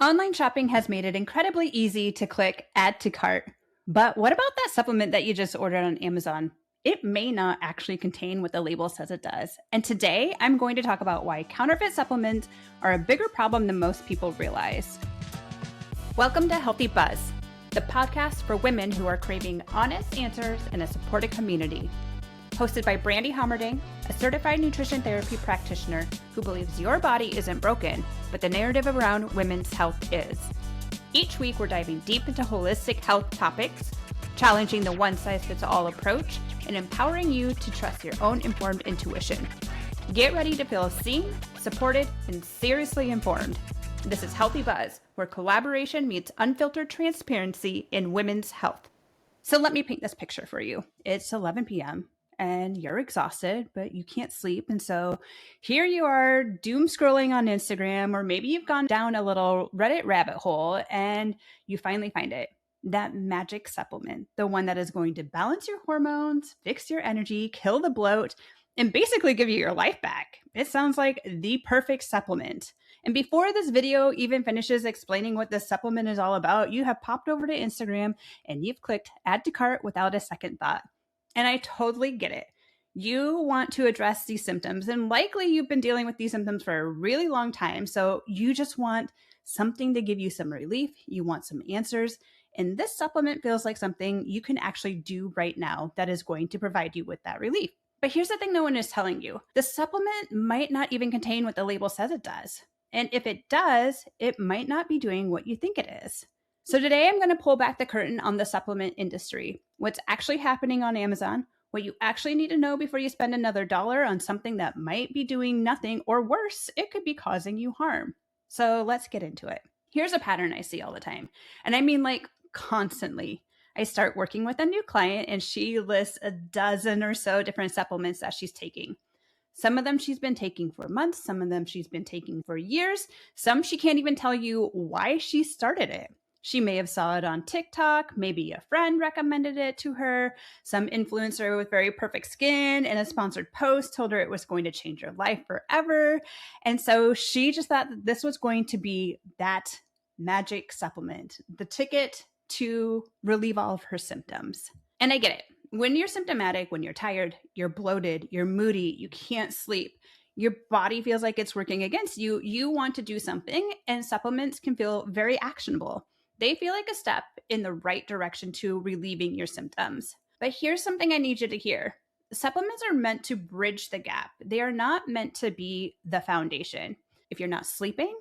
Online shopping has made it incredibly easy to click add to cart. But what about that supplement that you just ordered on Amazon? It may not actually contain what the label says it does. And today I'm going to talk about why counterfeit supplements are a bigger problem than most people realize. Welcome to Healthy Buzz, the podcast for women who are craving honest answers in a supportive community. Hosted by Brandy Homerding, a certified nutrition therapy practitioner who believes your body isn't broken, but the narrative around women's health is. Each week, we're diving deep into holistic health topics, challenging the one-size-fits-all approach, and empowering you to trust your own informed intuition. Get ready to feel seen, supported, and seriously informed. This is Healthy Buzz, where collaboration meets unfiltered transparency in women's health. So let me paint this picture for you. It's 11 p.m. and you're exhausted, but you can't sleep. And so here you are doom scrolling on Instagram, or maybe you've gone down a little Reddit rabbit hole and you finally find it. That magic supplement, the one that is going to balance your hormones, fix your energy, kill the bloat, and basically give you your life back. It sounds like the perfect supplement. And before this video even finishes explaining what this supplement is all about, you have popped over to Instagram and you've clicked add to cart without a second thought. And I totally get it. You want to address these symptoms, and likely you've been dealing with these symptoms for a really long time. So you just want something to give you some relief. You want some answers. And this supplement feels like something you can actually do right now that is going to provide you with that relief. But here's the thing no one is telling you. The supplement might not even contain what the label says it does. And if it does, it might not be doing what you think it is. So today I'm going to pull back the curtain on the supplement industry, what's actually happening on Amazon, what you actually need to know before you spend another $1 on something that might be doing nothing, or worse, it could be causing you harm. So let's get into it. Here's a pattern I see all the time. And I mean like constantly. I start working with a new client and she lists a dozen or so different supplements that she's taking. Some of them she's been taking for months. Some of them she's been taking for years. Some she can't even tell you why she started it. She may have saw it on TikTok. Maybe a friend recommended it to her. Some influencer with very perfect skin and a sponsored post told her it was going to change her life forever. And so she just thought that this was going to be that magic supplement, the ticket to relieve all of her symptoms. And I get it. When you're symptomatic, when you're tired, you're bloated, you're moody, you can't sleep, your body feels like it's working against you, you want to do something, and supplements can feel very actionable. They feel like a step in the right direction to relieving your symptoms. But here's something I need you to hear. Supplements are meant to bridge the gap. They are not meant to be the foundation. If you're not sleeping,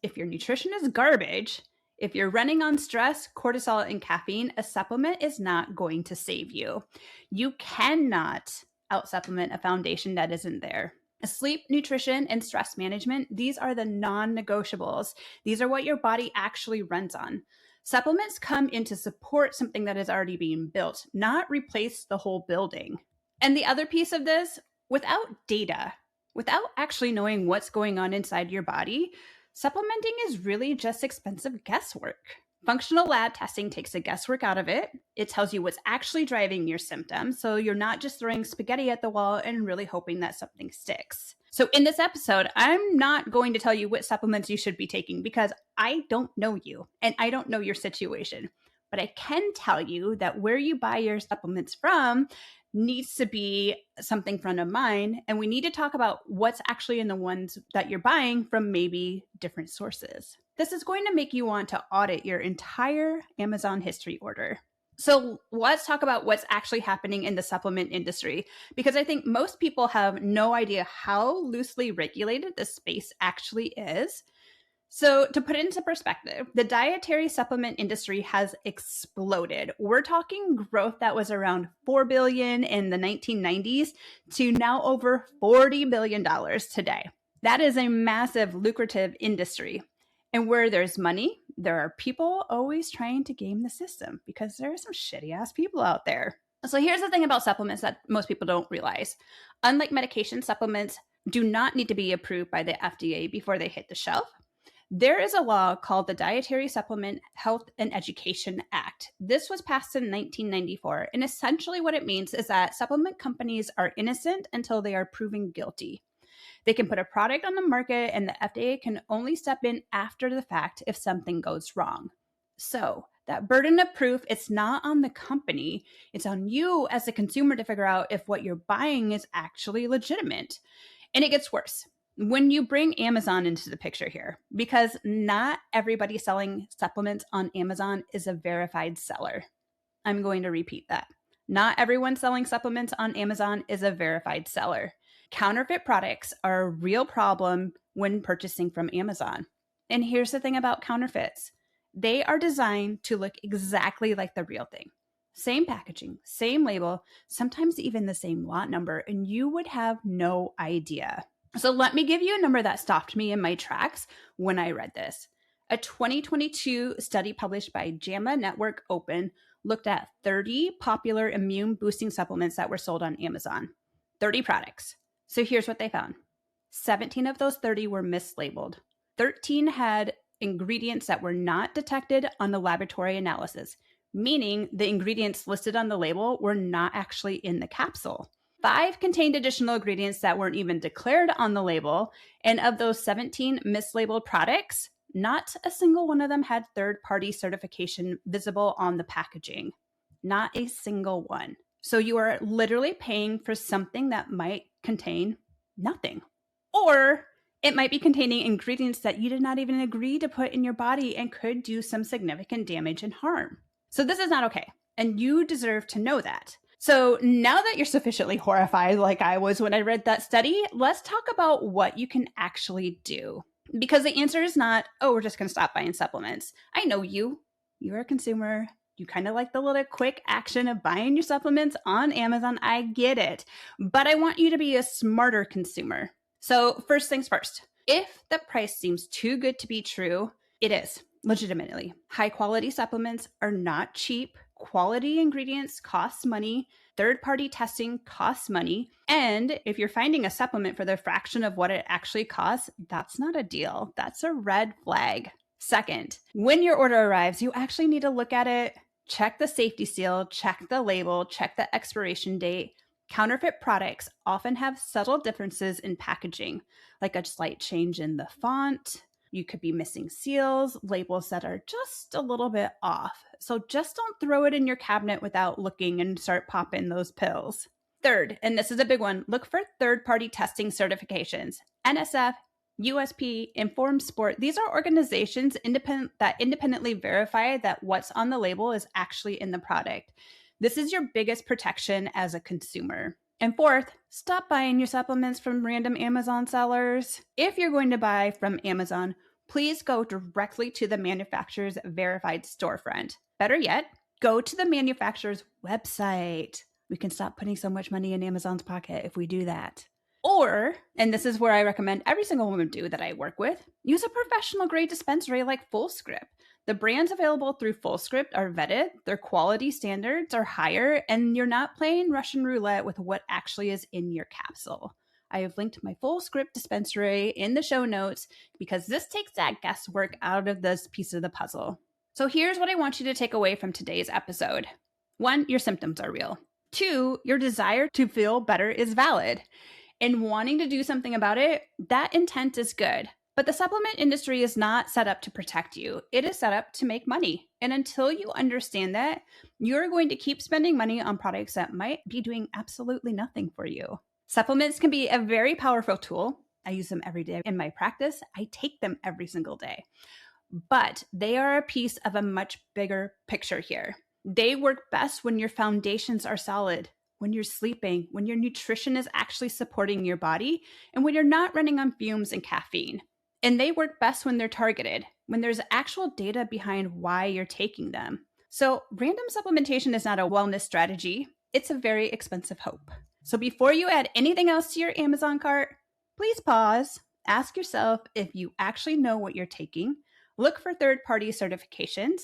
if your nutrition is garbage, if you're running on stress, cortisol, and caffeine, a supplement is not going to save you. You cannot out-supplement a foundation that isn't there. Sleep, nutrition, and stress management, these are the non-negotiables. These are what your body actually runs on. Supplements come in to support something that is already being built, not replace the whole building. And the other piece of this, without data, without actually knowing what's going on inside your body, supplementing is really just expensive guesswork. Functional lab testing takes the guesswork out of it. It tells you what's actually driving your symptoms, so you're not just throwing spaghetti at the wall and really hoping that something sticks. So in this episode, I'm not going to tell you what supplements you should be taking because I don't know you and I don't know your situation. But I can tell you that where you buy your supplements from needs to be something front of mind. And we need to talk about what's actually in the ones that you're buying from maybe different sources. This is going to make you want to audit your entire Amazon history order. So let's talk about what's actually happening in the supplement industry, because I think most people have no idea how loosely regulated this space actually is. So to put it into perspective, the dietary supplement industry has exploded. We're talking growth that was around $4 billion in the 1990s to now over $40 billion today. That is a massive, lucrative industry. And where there's money, there are people always trying to game the system because there are some shitty ass people out there. So here's the thing about supplements that most people don't realize. Unlike medication, supplements do not need to be approved by the FDA before they hit the shelf. There is a law called the Dietary Supplement Health and Education Act. This was passed in 1994, and essentially what it means is that supplement companies are innocent until they are proven guilty. They can put a product on the market, and the FDA can only step in after the fact if something goes wrong. So that burden of proof, it's not on the company. It's on you as a consumer to figure out if what you're buying is actually legitimate. And it gets worse when you bring Amazon into the picture here, because not everybody selling supplements on Amazon is a verified seller. I'm going to repeat that. Not everyone selling supplements on Amazon is a verified seller. Counterfeit products are a real problem when purchasing from Amazon. And here's the thing about counterfeits. They are designed to look exactly like the real thing. Same packaging, same label, sometimes even the same lot number, and you would have no idea. So let me give you a number that stopped me in my tracks when I read this. A 2022 study published by JAMA Network Open looked at 30 popular immune boosting supplements that were sold on Amazon. 30 products. So here's what they found. 17 of those 30 were mislabeled. 13 had ingredients that were not detected on the laboratory analysis, meaning the ingredients listed on the label were not actually in the capsule. 5 contained additional ingredients that weren't even declared on the label. And of those 17 mislabeled products, not a single one of them had third-party certification visible on the packaging. Not a single one. So you are literally paying for something that might contain nothing. Or it might be containing ingredients that you did not even agree to put in your body and could do some significant damage and harm. So this is not okay. And you deserve to know that. So now that you're sufficiently horrified like I was when I read that study, let's talk about what you can actually do. Because the answer is not, oh, we're just going to stop buying supplements. I know you. You're a consumer. You kind of like the little quick action of buying your supplements on Amazon. I get it. But I want you to be a smarter consumer. So first things first, if the price seems too good to be true, it is, legitimately. High quality supplements are not cheap. Quality ingredients cost money. Third-party testing costs money. And if you're finding a supplement for the fraction of what it actually costs, that's not a deal. That's a red flag. Second, when your order arrives, you actually need to look at it, check the safety seal, check the label, check the expiration date. Counterfeit products often have subtle differences in packaging, like a slight change in the font. You could be missing seals, labels that are just a little bit off. So just don't throw it in your cabinet without looking and start popping those pills. Third, and this is a big one, look for third-party testing certifications. NSF, USP, Informed Sport. These are organizations that independently verify that what's on the label is actually in the product. This is your biggest protection as a consumer. And fourth, stop buying your supplements from random Amazon sellers. If you're going to buy from Amazon, please go directly to the manufacturer's verified storefront. Better yet, go to the manufacturer's website. We can stop putting so much money in Amazon's pocket if we do that. Or, and this is where I recommend every single woman do that I work with, use a professional grade dispensary like FullScript. The brands available through FullScript are vetted, their quality standards are higher, and you're not playing Russian roulette with what actually is in your capsule. I have linked my FullScript dispensary in the show notes because this takes that guesswork out of this piece of the puzzle. So here's what I want you to take away from today's episode. 1, your symptoms are real. 2, your desire to feel better is valid. And wanting to do something about it, that intent is good. But the supplement industry is not set up to protect you. It is set up to make money. And until you understand that, you're going to keep spending money on products that might be doing absolutely nothing for you. Supplements can be a very powerful tool. I use them every day in my practice. I take them every single day. But they are a piece of a much bigger picture here. They work best when your foundations are solid, when you're sleeping, when your nutrition is actually supporting your body, and when you're not running on fumes and caffeine. And they work best when they're targeted, when there's actual data behind why you're taking them. So random supplementation is not a wellness strategy. It's a very expensive hope. So before you add anything else to your Amazon cart, please pause, ask yourself if you actually know what you're taking, look for third-party certifications,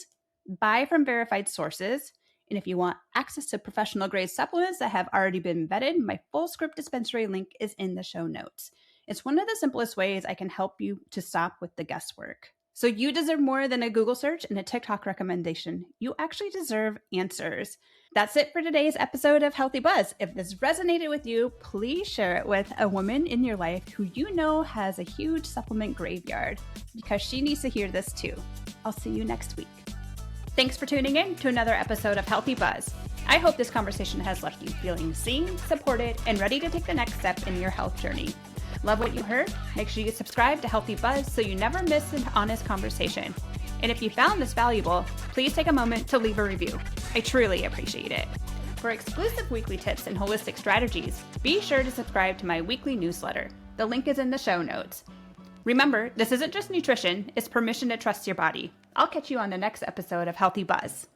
buy from verified sources, and if you want access to professional grade supplements that have already been vetted, my FullScript dispensary link is in the show notes. It's one of the simplest ways I can help you to stop with the guesswork. So you deserve more than a Google search and a TikTok recommendation. You actually deserve answers. That's it for today's episode of Healthy Buzz. If this resonated with you, please share it with a woman in your life who you know has a huge supplement graveyard, because she needs to hear this too. I'll see you next week. Thanks for tuning in to another episode of Healthy Buzz. I hope this conversation has left you feeling seen, supported, and ready to take the next step in your health journey. Love what you heard? Make sure you subscribe to Healthy Buzz so you never miss an honest conversation. And if you found this valuable, please take a moment to leave a review. I truly appreciate it. For exclusive weekly tips and holistic strategies, be sure to subscribe to my weekly newsletter. The link is in the show notes. Remember, this isn't just nutrition, it's permission to trust your body. I'll catch you on the next episode of Healthy Buzz.